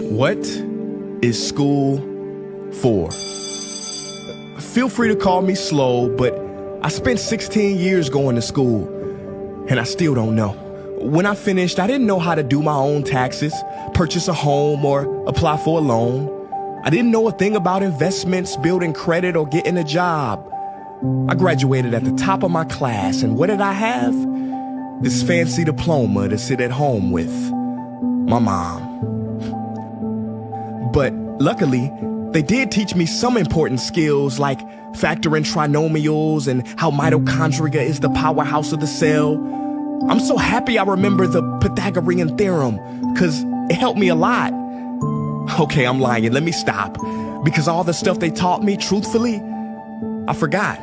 What is school for? Feel free to call me slow, but I spent 16 years going to school, and I still don't know. When I finished, I didn't know how to do my own taxes, purchase a home, or apply for a loan. I didn't know a thing about investments, building credit, or getting a job. I graduated at the top of my class, and what did I have? This fancy diploma to sit at home with my mom. But luckily, they did teach me some important skills like factoring trinomials and how mitochondria is the powerhouse of the cell. I'm so happy I remember the Pythagorean theorem, because it helped me a lot. Okay, I'm lying. Let me stop. Because all the stuff they taught me, truthfully, I forgot.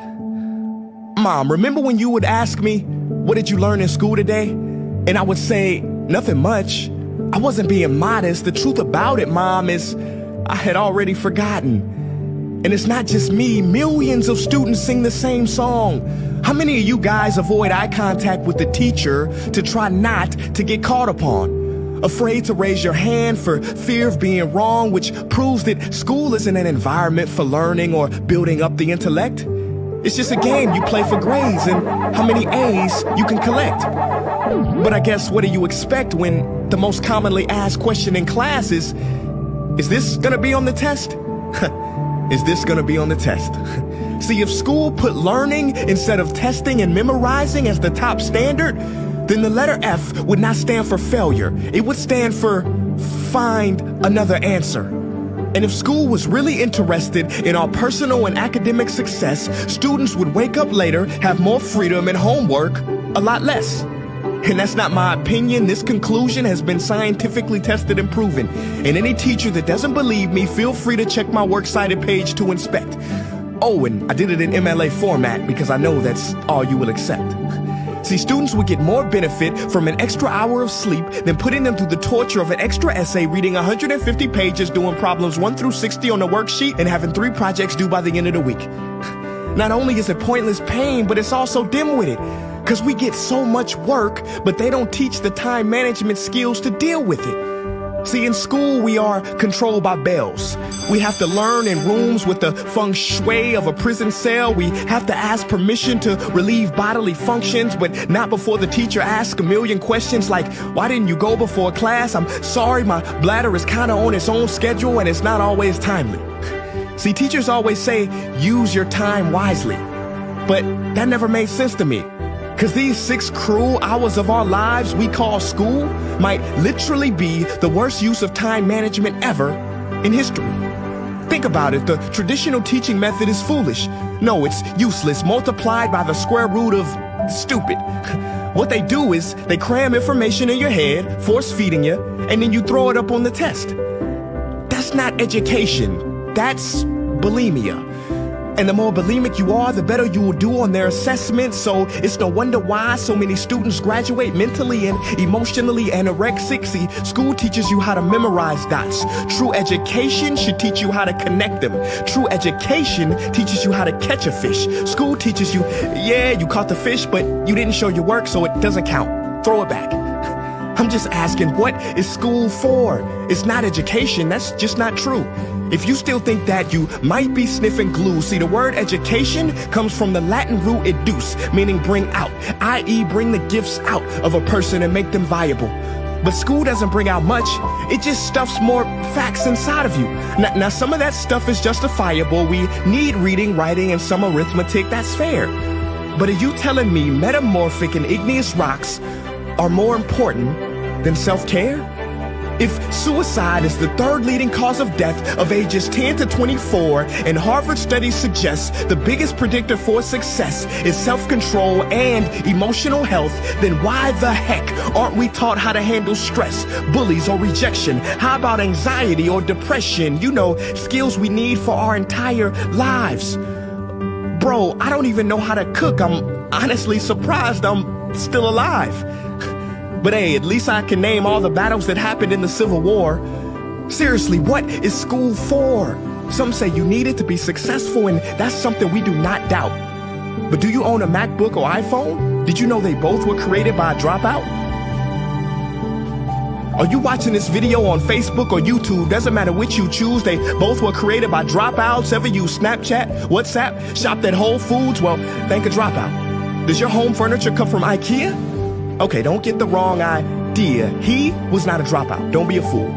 Mom, remember when you would ask me, what did you learn in school today? And I would say, nothing much. I wasn't being modest. The truth about it, Mom, is I had already forgotten. And it's not just me. Millions of students sing the same song. How many of you guys avoid eye contact with the teacher to try not to get caught upon? Afraid to raise your hand for fear of being wrong, which proves that school isn't an environment for learning or building up the intellect. It's just a game you play for grades and how many A's you can collect. But I guess what do you expect when the most commonly asked question in class is this gonna be on the test? Is this gonna be on the test? See, if school put learning instead of testing and memorizing as the top standard, then the letter F would not stand for failure. It would stand for find another answer. And if school was really interested in our personal and academic success, students would wake up later, have more freedom, and homework a lot less. And that's not my opinion. This conclusion has been scientifically tested and proven. And any teacher that doesn't believe me, feel free to check my works cited page to inspect. Oh, and I did it in MLA format because I know that's all you will accept. See, students would get more benefit from an extra hour of sleep than putting them through the torture of an extra essay, reading 150 pages, doing problems 1 through 60 on the worksheet, and having 3 projects due by the end of the week. Not only is it pointless pain, but it's also dim-witted, because we get so much work, but they don't teach the time management skills to deal with it. See, in school, we are controlled by bells. We have to learn in rooms with the feng shui of a prison cell. We have to ask permission to relieve bodily functions, but not before the teacher asks a million questions like, why didn't you go before class? I'm sorry, my bladder is kind of on its own schedule and it's not always timely. See, teachers always say, use your time wisely. But that never made sense to me. Because these 6 cruel hours of our lives we call school might literally be the worst use of time management ever in history. Think about it. The traditional teaching method is foolish. No, it's useless, multiplied by the square root of stupid. What they do is they cram information in your head, force feeding you, and then you throw it up on the test. That's not education. That's bulimia. And the more bulimic you are, the better you will do on their assessments. So it's no wonder why so many students graduate mentally and emotionally anorexic. See, school teaches you how to memorize dots. True education should teach you how to connect them. True education teaches you how to catch a fish. School teaches you, yeah, you caught the fish, but you didn't show your work, so it doesn't count. Throw it back. I'm just asking, what is school for? It's not education. That's just not true. If you still think that, you might be sniffing glue. See, the word education comes from the Latin root educe, meaning bring out, i.e. bring the gifts out of a person and make them viable. But school doesn't bring out much. It just stuffs more facts inside of you. Now, some of that stuff is justifiable. We need reading, writing, and some arithmetic. That's fair. But are you telling me metamorphic and igneous rocks are more important than self-care? If suicide is the 3rd leading cause of death of ages 10 to 24, and Harvard studies suggest the biggest predictor for success is self-control and emotional health, then why the heck aren't we taught how to handle stress, bullies, or rejection? How about anxiety or depression? You know, skills we need for our entire lives. Bro, I don't even know how to cook. I'm honestly surprised I'm still alive. But hey, at least I can name all the battles that happened in the Civil War. Seriously, what is school for? Some say you need it to be successful, and that's something we do not doubt. But do you own a MacBook or iPhone? Did you know they both were created by a dropout? Are you watching this video on Facebook or YouTube? Doesn't matter which you choose. They both were created by dropouts. Ever use Snapchat, WhatsApp, shopped at Whole Foods? Well, thank a dropout. Does your home furniture come from IKEA? Okay, don't get the wrong idea. He was not a dropout. Don't be a fool.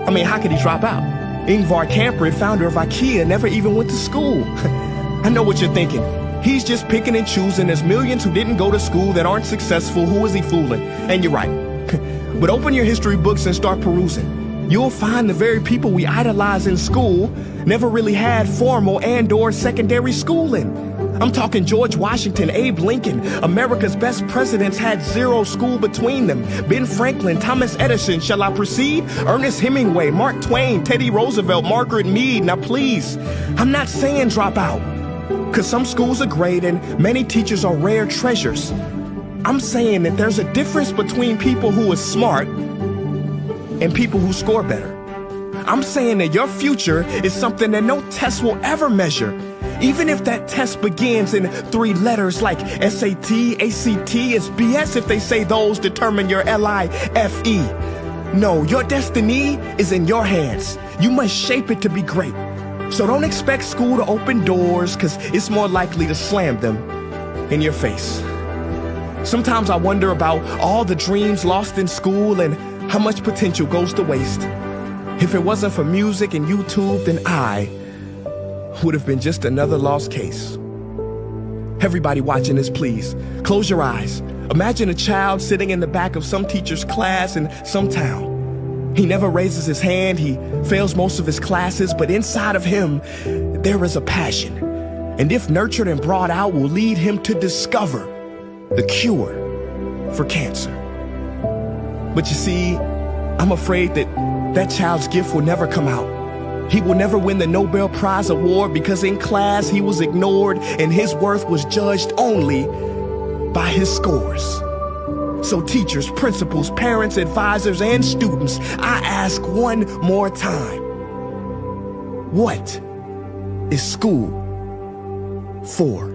I mean, how could he drop out? Ingvar Kamprad, founder of IKEA, never even went to school. I know what you're thinking. He's just picking and choosing. There's millions who didn't go to school that aren't successful. Who is he fooling? And you're right. But open your history books and start perusing. You'll find the very people we idolize in school never really had formal and/or secondary schooling. I'm talking George Washington, Abe Lincoln. America's best presidents had zero school between them. Ben Franklin, Thomas Edison, shall I proceed? Ernest Hemingway, Mark Twain, Teddy Roosevelt, Margaret Mead. Now please, I'm not saying drop out, because some schools are great and many teachers are rare treasures. I'm saying that there's a difference between people who are smart and people who score better. I'm saying that your future is something that no test will ever measure. Even if that test begins in 3 letters like SAT, ACT, it's BS if they say those determine your LIFE. No, your destiny is in your hands. You must shape it to be great. So don't expect school to open doors, because it's more likely to slam them in your face. Sometimes I wonder about all the dreams lost in school and how much potential goes to waste. If it wasn't for music and YouTube, then I would have been just another lost case. Everybody watching this, please, close your eyes. Imagine a child sitting in the back of some teacher's class in some town. He never raises his hand, he fails most of his classes, but inside of him, there is a passion. And if nurtured and brought out, will lead him to discover the cure for cancer. But you see, I'm afraid that that child's gift will never come out. He will never win the Nobel Prize award because in class he was ignored and his worth was judged only by his scores. So teachers, principals, parents, advisors, and students, I ask one more time, what is school for?